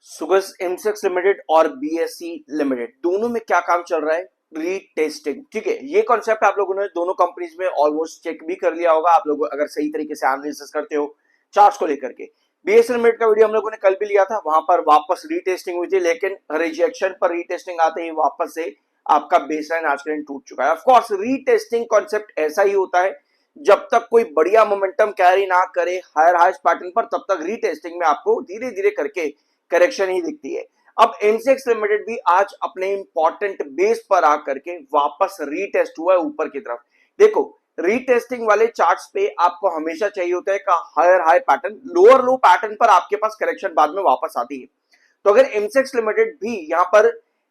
सुगस एमसेक्स limited और BSc limited दोनों में क्या काम चल रहा है? रीटेस्टिंग। ठीक है, ये कॉन्सेप्ट आप लोगों ने दोनों कंपनीज में ऑलमोस्ट चेक भी कर लिया होगा, आप लोग अगर सही तरीके से एनालिसिस करते हो चार्ट्स को लेकर के। बीएससी लिमिटेड का वीडियो हम लोगों ने कल भी लिया था, वहां पर वापस रीटेस्टिंग हुई थी, लेकिन रिजेक्शन पर रीटेस्टिंग आते ही वापस से आपका बेसलाइन आज के दिन टूट चुका है। ऑफकोर्स रीटेस्टिंग कॉन्सेप्ट ऐसा ही होता है, जब तक कोई बढ़िया मोमेंटम कैरी ना करे हायर हाइस्ट पैटर्न पर, तब तक रीटेस्टिंग में आपको धीरे धीरे करके करेक्शन ही दिखती है। अब एमसीएक्स लिमिटेड भी आज अपने इंपॉर्टेंट बेस पर आकर के वापस रीटेस्ट हुआ है ऊपर की तरफ। देखो, रीटेस्टिंग वाले चार्ट्स पे आपको हमेशा चाहिए होता है का higher high pattern, lower low pattern पर आपके पास करेक्शन बाद में वापस आती है। तो अगर एमसीएक्स लिमिटेड भी यहां पर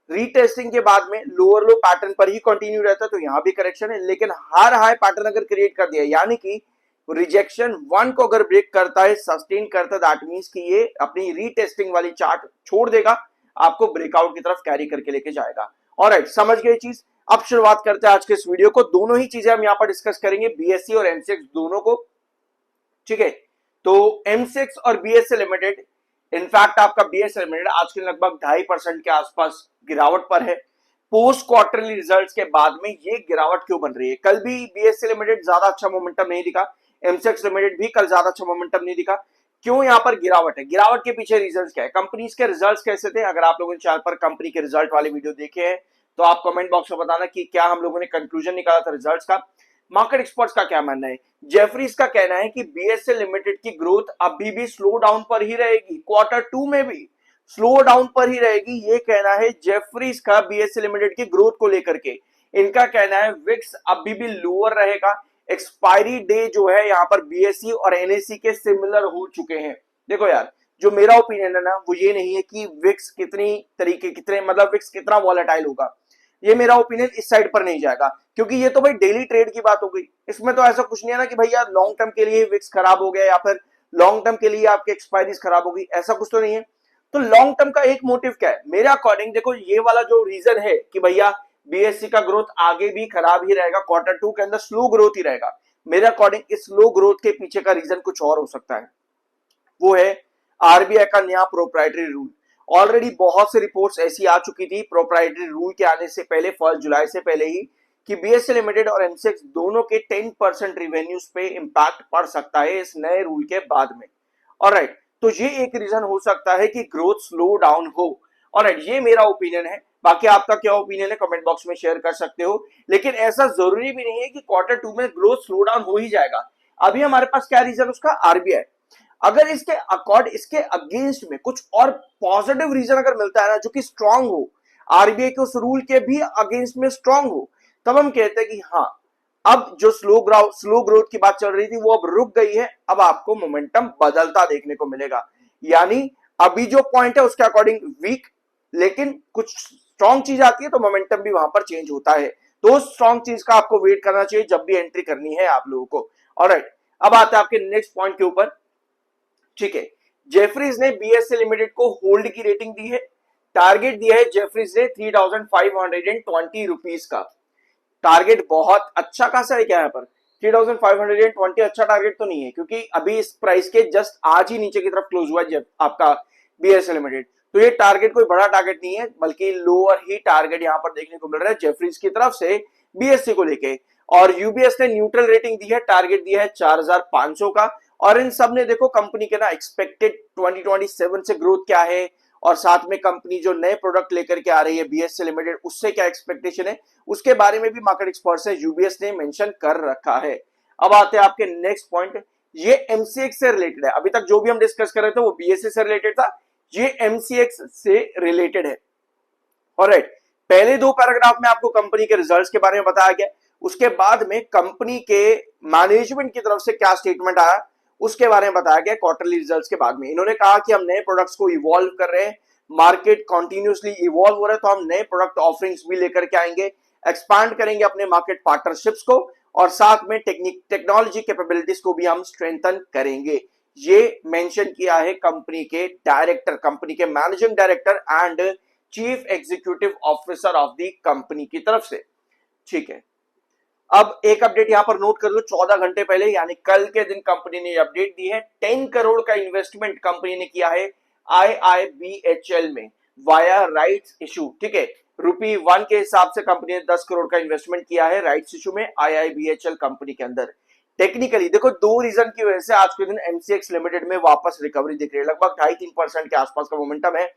रीटेस्टिंग के बाद में लोअर लो पैटर्न पर ही कंटिन्यू रहता है तो यहां भी करेक्शन है, लेकिन हायर हाई पैटर्न अगर क्रिएट कर दिया, यानी कि रिजेक्शन वन को अगर ब्रेक करता है, सस्टेन करता है, दैट मींस कि ये अपनी रीटेस्टिंग वाली चार्ट छोड़ देगा, आपको ब्रेकआउट की तरफ कैरी करके लेके जाएगा। ऑलराइट, समझ गए चीज। अब शुरुआत करते हैं आज के इस वीडियो को। दोनों ही चीजें हम यहां पर डिस्कस करेंगे, बीएससी और एमसीएक्स दोनों को। ठीक है, तो एमसीएक्स और बीएससी लिमिटेड, इनफैक्ट आपका बीएससी लिमिटेड आज के लगभग 2.5% के आसपास गिरावट पर है। पोस्ट क्वार्टरली रिजल्ट्स के बाद में ये गिरावट क्यों बन रही है? कल भी बीएससी लिमिटेड ज्यादा अच्छा मोमेंटम नहीं दिखा, एमसेक्स लिमिटेड भी कल ज्यादा अच्छा मोमेंटम नहीं दिखा। क्यों यहां पर गिरावट है? गिरावट के पीछे रीजंस क्या है? कंपनीज के रिजल्ट्स कैसे थे? अगर आप लोगों ने चैनल पर कंपनी के रिजल्ट वाले वीडियो देखे हैं तो आप कमेंट बॉक्स में बताना कि क्या हम लोगों ने कंक्लूजन निकाला था रिजल्ट्स का। मार्केट एक्सपर्ट्स का क्या मानना है? जेफरीज का कहना है कि बीएससी लिमिटेड की ग्रोथ अभी भी स्लो डाउन पर ही रहेगी, क्वार्टर 2 में भी स्लो डाउन पर ही रहेगी, ये कहना है जेफरीज का बीएससी लिमिटेड की ग्रोथ को लेकर के। इनका कहना है विक्स अभी भी लोअर रहेगा, एक्सपायरी डे जो है यहाँ पर बीएससी और एनएससी के सिमिलर हो चुके हैं। देखो यार, जो मेरा ओपिनियन है ना वो ये नहीं है कि विक्स विक्स कितना वॉलेटाइल होगा, ये मेरा ओपिनियन इस साइड पर नहीं जाएगा, क्योंकि ये तो भाई डेली ट्रेड की बात हो गई। इसमें तो ऐसा कुछ नहीं है ना कि भैया लॉन्ग टर्म के लिए विक्स खराब हो गया या फिर लॉन्ग टर्म के लिए आपके एक्सपायरीज खराब हो गई, ऐसा कुछ तो नहीं है। तो लॉन्ग टर्म का एक मोटिव क्या है मेरे अकॉर्डिंग? देखो, ये वाला जो रीजन है कि भैया बीएससी का ग्रोथ आगे भी खराब ही रहेगा, क्वार्टर 2 के अंदर स्लो ग्रोथ ही रहेगा, मेरे अकॉर्डिंग इस स्लो ग्रोथ के पीछे का रीजन कुछ और हो सकता है। वो है आरबीआई का नया प्रोप्राइटरी रूल। ऑलरेडी बहुत से रिपोर्ट्स ऐसी आ चुकी थी प्रोप्राइटरी रूल के आने से पहले, 1 जुलाई से पहले ही, कि बीएससी लिमिटेड और एमसेक्स दोनों के 10% रिवेन्यूज पे इंपैक्ट पड़ सकता है इस नए रूल के बाद में। ऑलराइट, तो ये एक रीजन हो सकता है कि ग्रोथ स्लो डाउन हो। ऑलराइट, ये मेरा ओपिनियन है, बाकी आपका क्या ओपिनियन है कमेंट बॉक्स में शेयर कर सकते हो। लेकिन ऐसा जरूरी भी नहीं है कि क्वार्टर 2 में ग्रोथ स्लो डाउन हो ही जाएगा। अभी हमारे पास क्या रीजन उसका? आरबीआई। अगर इसके अगेंस्ट में कुछ और पॉजिटिव रीजन अगर मिलता है ना, जो कि स्ट्रांग हो, आरबीआई के उस रूल के भी अगेंस्ट में स्ट्रांग हो, तब हम कहते हैं कि हाँ, अब जो स्लो ग्रोथ की बात चल रही थी वो अब रुक गई है, अब आपको मोमेंटम बदलता देखने को मिलेगा। यानी अभी जो पॉइंट है उसके अकॉर्डिंग वीक, लेकिन कुछ स्ट्रांग चीज आती है तो मोमेंटम भी वहां पर चेंज होता है। तो उस स्ट्रांग चीज का आपको वेट करना चाहिए जब भी एंट्री करनी है आप लोगों को। ऑलराइट, अब आते हैं आपके नेक्स्ट पॉइंट के ऊपर। ठीक है, जेफरीज ने बीएससी लिमिटेड को होल्ड की रेटिंग दी है, टारगेट दिया है जेफरीज ने 3520 रुपीज का। टारगेट बहुत अच्छा खासा है क्या यहाँ पर? 3520 अच्छा टारगेट तो नहीं है, क्योंकि अभी इस प्राइस के जस्ट आज ही नीचे की तरफ क्लोज हुआ है आपका बीएससी लिमिटेड। तो ये टारगेट कोई बड़ा टारगेट नहीं है, बल्कि लोअर ही टारगेट यहाँ पर देखने को मिल रहा है जेफरीज की तरफ से बीएससी को लेके। और यूबीएस ने न्यूट्रल रेटिंग दी है, टारगेट दिया है 4500 का। और इन सब ने देखो कंपनी के ना एक्सपेक्टेड 2027 से ग्रोथ क्या है, और साथ में कंपनी जो नए प्रोडक्ट लेकर के आ रही है बीएससी लिमिटेड, उससे क्या एक्सपेक्टेशन है, उसके बारे में भी मार्केट एक्सपर्ट्स है यूबीएस ने मेंशन कर रखा है। अब आते हैं आपके नेक्स्ट पॉइंट, ये एमसीएक्स से रिलेटेड है। अभी तक जो भी हम डिस्कस कर रहे थे वो बीएससी से रिलेटेड था, ये एमसीएक्स से रिलेटेड है। ऑलराइट, पहले 2 पैराग्राफ में आपको कंपनी के रिजल्ट्स के बारे में बताया गया, उसके बाद में कंपनी के मैनेजमेंट की तरफ से क्या स्टेटमेंट आया उसके बारे में बताया गया। क्वार्टरली रिजल्ट्स के बाद में इन्होंने कहा कि हम नए प्रोडक्ट्स को इवॉल्व कर रहे हैं, मार्केट कंटिन्यूअसली इवॉल्व हो रहा है, तो हम नए प्रोडक्ट ऑफरिंग्स भी लेकर के आएंगे, एक्सपांड करेंगे अपने मार्केट पार्टनरशिप्स को, और साथ में टेक्नोलॉजी कैपेबिलिटीज को भी हम स्ट्रेंथन करेंगे। ये मेंशन किया है कंपनी के डायरेक्टर, कंपनी के managing director and chief executive officer of the company की तरफ से। ठीक है, अब एक अपडेट यहां पर नोट कर लो, 14 घंटे पहले यानी कल के दिन कंपनी ने अपडेट दी है, 10 करोड़ का इन्वेस्टमेंट कंपनी ने किया है IIBHL में वाया राइट्स इशू, ठीक है, ₹1 के हिसाब से कंपनी ने 10 करोड़ का इन्वेस्टमेंट किया है राइट्स इशू में IIBHL कंपनी के अंदर। टेक्निकली देखो दो रीजन की वजह से आज के दिन एमसीएक्स लिमिटेड में वापस रिकवरी दिख रही है, लगभग 2.5-3% के आसपास का मोमेंटम है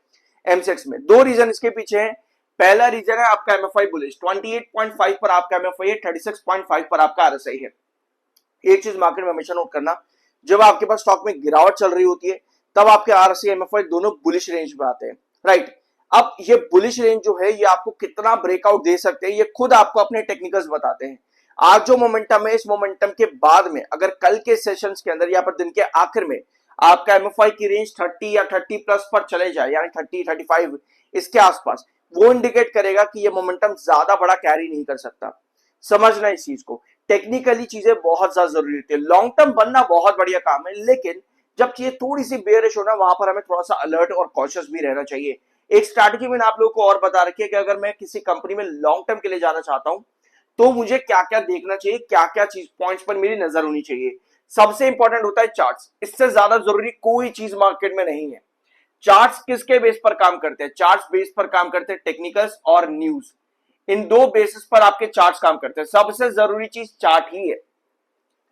एमसीएक्स में। दो रीजन इसके पीछे है। पहला रीजन है आपका एमएफआई बुलिश, 28.5 पर आपका एमएफआई है, 36.5 पर आपका आरएसआई है। एक चीज मार्केट में हमेशा नोट करना, जब आपके पास स्टॉक में गिरावट चल रही होती है तब आपके आरएसआई एमएफआई दोनों बुलिश रेंज में आते हैं, राइट। अब ये बुलिश रेंज जो है ये आपको कितना ब्रेकआउट दे सकते हैं ये खुद आपको अपने टेक्निकल्स बताते हैं। आज जो मोमेंटम है इस मोमेंटम के बाद में अगर कल के सेशंस के अंदर या पर दिन के आखिर में आपका एमएफआई की रेंज 30 या 30 प्लस पर चले जाए, यानी 30-35 इसके आसपास, वो इंडिकेट करेगा कि ये मोमेंटम ज्यादा बड़ा कैरी नहीं कर सकता। समझना इस चीज को, टेक्निकली चीजें बहुत ज्यादा जरूरी होती है। लॉन्ग टर्म बनना बहुत बढ़िया काम है, लेकिन जब चीजें थोड़ी सी बेयरिश हो ना वहां पर हमें थोड़ा सा अलर्ट और कॉशियस भी रहना चाहिए। एक स्ट्रैटेजी मैंने आप लोगों को और बता रखी है कि अगर मैं किसी कंपनी में लॉन्ग टर्म के लिए जाना चाहता हूं तो मुझे क्या क्या देखना चाहिए, क्या क्या चीज पॉइंट्स पर मेरी नजर होनी चाहिए। सबसे इंपॉर्टेंट होता है चार्ट्स, इससे ज्यादा जरूरी कोई चीज मार्केट में नहीं है। चार्ट्स किसके बेस पर काम करते हैं? चार्ट्स बेस पर काम करते हैं टेक्निकल्स और न्यूज, इन दो बेसिस पर आपके चार्ट्स काम करते हैं। सबसे जरूरी चीज चार्ट ही है,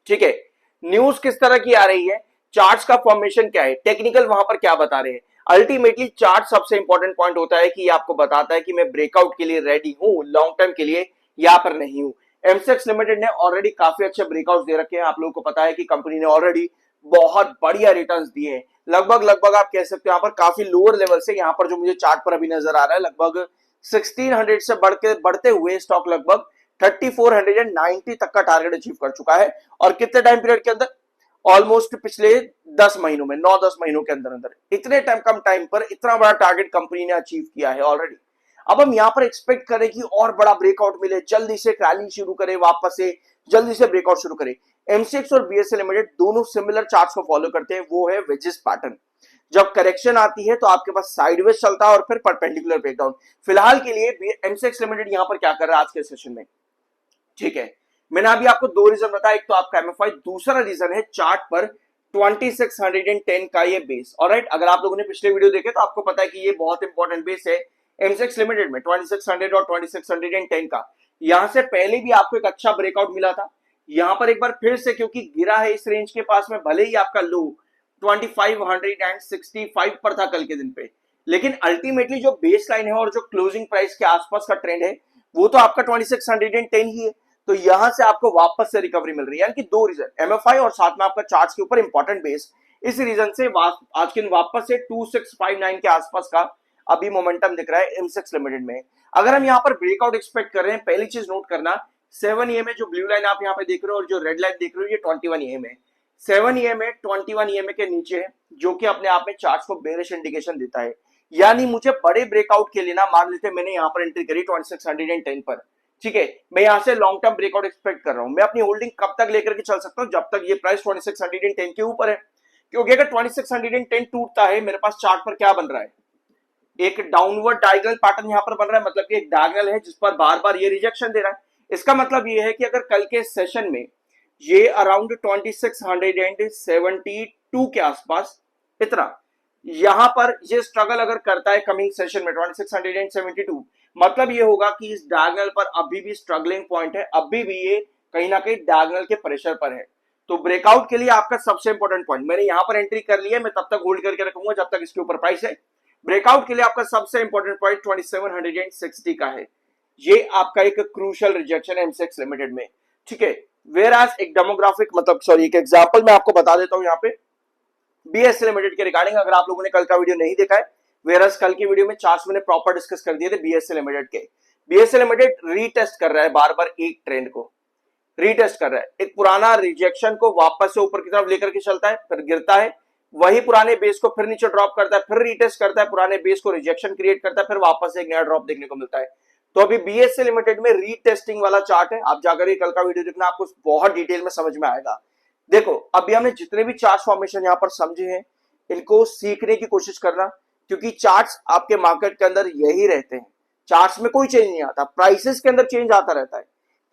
ठीक है। न्यूज किस तरह की आ रही है, चार्ट्स का फॉर्मेशन क्या है, टेक्निकल वहां पर क्या बता रहे हैं। अल्टीमेटली चार्ट सबसे इंपॉर्टेंट पॉइंट होता है कि ये आपको बताता है कि मैं ब्रेकआउट के लिए रेडी हूं, लॉन्ग टर्म के लिए यहां पर नहीं हूं। एमसेक्स लिमिटेड ने ऑलरेडी काफी अच्छे ब्रेकआउट दे रखे हैं, आप लोगों को पता है कि कंपनी ने ऑलरेडी बहुत बढ़िया रिटर्न्स दिए हैं। लगभग आप कह सकते हो यहाँ पर काफी लोअर लेवल से, यहाँ पर जो मुझे चार्ट पर अभी नजर आ रहा है लगभग 1600 से बढ़ते हुए स्टॉक लगभग 3490 तक का टारगेट अचीव कर चुका है। और कितने टाइम पीरियड के अंदर? ऑलमोस्ट पिछले 10 महीनों में, 9-10 महीनों के अंदर अंदर इतने कम टाइम पर इतना बड़ा टारगेट कंपनी ने अचीव किया है ऑलरेडी। अब हम यहां पर एक्सपेक्ट करें कि और बड़ा ब्रेकआउट मिले, जल्दी से रैली शुरू करे, वापस से जल्दी से ब्रेकआउट शुरू करे। एमसीएक्स और बीएसए लिमिटेड दोनों सिमिलर चार्ट्स को फॉलो करते हैं, वो है वेजिस पैटर्न। जब करेक्शन आती है तो आपके पास साइडवेज चलता है और फिर परपेंडिकुलर ब्रेकडाउन। फिलहाल के लिए एमसीएक्स लिमिटेड यहां पर क्या कर रहा है आज के सेशन में, ठीक है। मैंने अभी आपको दो रीजन बताया, एक तो आपका एमएफआई, दूसरा रीजन है चार्ट पर 2610 का ये बेस। ऑलराइट, अगर आप लोगों ने पिछले वीडियो देखे तो आपको पता है कि ये बहुत इंपॉर्टेंट बेस है एमसेक्स लिमिटेड में 2600 और 2610 का। यहां से पहले भी आपको एक अच्छा ब्रेकआउट मिला था, यहां पर एक बार फिर से क्योंकि गिरा है इस रेंज के पास में, भले ही आपका लो 2565 पर था कल के दिन पे, लेकिन अल्टीमेटली जो बेस लाइन है और जो क्लोजिंग प्राइस के आसपास का ट्रेंड है वो तो आपका 2610 ही है। तो यहां से आपको वापस से रिकवरी मिल रही है, यानी कि दो रीजन, एमएफआई और साथ में आपका चार्ट्स के ऊपर इंपॉर्टेंट बेस। इस रीजन से आज के वापस से 2659 के आसपास का अभी मोमेंटम दिख रहा है एमसेक्स लिमिटेड में। अगर हम यहां पर ब्रेकआउट एक्सपेक्ट कर रहे हैं, पहली चीज नोट करना, 7 EMA जो ब्लू लाइन आप यहां पे देख रहे हो और जो रेड लाइन देख रहे हो ये 21 EMA, 7 EMA 21 EMA के नीचे है, जो कि अपने आप में चार्ट्स को बेरिश इंडिकेशन देता है। यानी मुझे बड़े ब्रेकआउट के लिए ना, मान लेते मैंने यहां पर एंट्री करी 2610 पर, ठीक है, मैं यहां से लॉन्ग टर्म ब्रेकआउट एक्सपेक्ट कर रहा हूं। मैं अपनी होल्डिंग कब तक लेकर के चल सकता हूं? जब तक ये प्राइस 2610 के ऊपर है, क्योंकि अगर 2610 टूटता है, मेरे पास चार्ट पर क्या बन रहा है, एक डाउनवर्ड डायगोनल पैटर्न यहां पर बन रहा है, मतलब कि एक डायगोनल है जिस पर बार बार ये रिजेक्शन दे रहा है। इसका मतलब ये है कि अगर कल के सेशन में ये अराउंड 2672 के आसपास इतना यहां पर ये स्ट्रगल अगर करता है कमिंग सेशन में 2672, मतलब ये होगा कि इस डायगोनल पर अभी भी स्ट्रगलिंग पॉइंट है, अभी भी ये कहीं ना कहीं डायगोनल के प्रेशर पर है। तो ब्रेकआउट के लिए आपका सबसे इंपॉर्टेंट पॉइंट, मैंने यहां पर एंट्री कर लिया, मैं तब तक होल्ड करके रखूंगा जब तक इसके ऊपर प्राइस है। ब्रेकआउट के लिए आपका सबसे इंपॉर्टेंट पॉइंट 2760 का है, ये आपका एक क्रूशियल रिजेक्शन है एमसेक्स लिमिटेड में, ठीक है। वेयर एज एक डेमोग्राफिक, मतलब सॉरी, एक एग्जांपल मैं आपको बता देता हूं यहाँ पे बीएसए लिमिटेड के रिगार्डिंग। अगर आप लोगों ने कल का वीडियो नहीं देखा है, वेरस कल की वीडियो में चार्ट्स मैंने प्रॉपर डिस्कस कर दिए थे बीएसए लिमिटेड के। बीएसए लिमिटेड रीटेस्ट कर रहा है बार बार एक ट्रेंड को, रीटेस्ट कर रहा है, एक पुराना रिजेक्शन को वापस से ऊपर की तरफ लेकर के चलता है, फिर गिरता है, वही पुराने बेस को फिर नीचे ड्रॉप करता है, फिर रीटेस्ट करता है, पुराने बेस को रिजेक्शन क्रिएट करता है, फिर वापस से एक नया ड्रॉप देखने को मिलता है। तो अभी बीएसए लिमिटेड में रीटेस्टिंग वाला चार्ट है, आप जाकर कल का वीडियो देखना, आपको बहुत डिटेल में समझ में आएगा। देखो अभी हमने जितने भी चार्ट फॉर्मेशन यहाँ पर समझे हैं, इनको सीखने की कोशिश करना, क्योंकि चार्ट्स आपके मार्केट के अंदर यही रहते हैं, चार्ट्स में कोई चेंज नहीं आता, प्राइसेस के अंदर चेंज आता रहता है,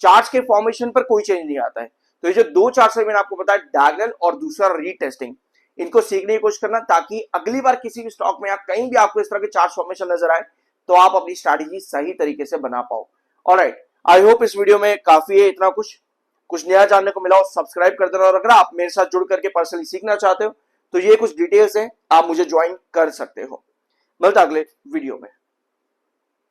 चार्ट्स के फॉर्मेशन पर कोई चेंज नहीं आता है। तो ये जो दो चार्ट्स है मैंने आपको बताया, डायगोनल और दूसरा रीटेस्टिंग, इनको सीखने की कोशिश करना, ताकि अगली बार किसी भी स्टॉक में या कहीं भी आपको इस तरह के चार्ट फॉर्मेशन नजर आए तो आप अपनी स्ट्रैटेजी सही तरीके से बना पाओ। ऑलराइट, आई होप इस वीडियो में काफी है, इतना कुछ नया जानने को मिला हो। सब्सक्राइब कर देना, और अगर आप मेरे साथ जुड़ करके पर्सनली सीखना चाहते हो तो ये कुछ डिटेल्स हैं, आप मुझे ज्वाइन कर सकते हो। मिलता अगले वीडियो में।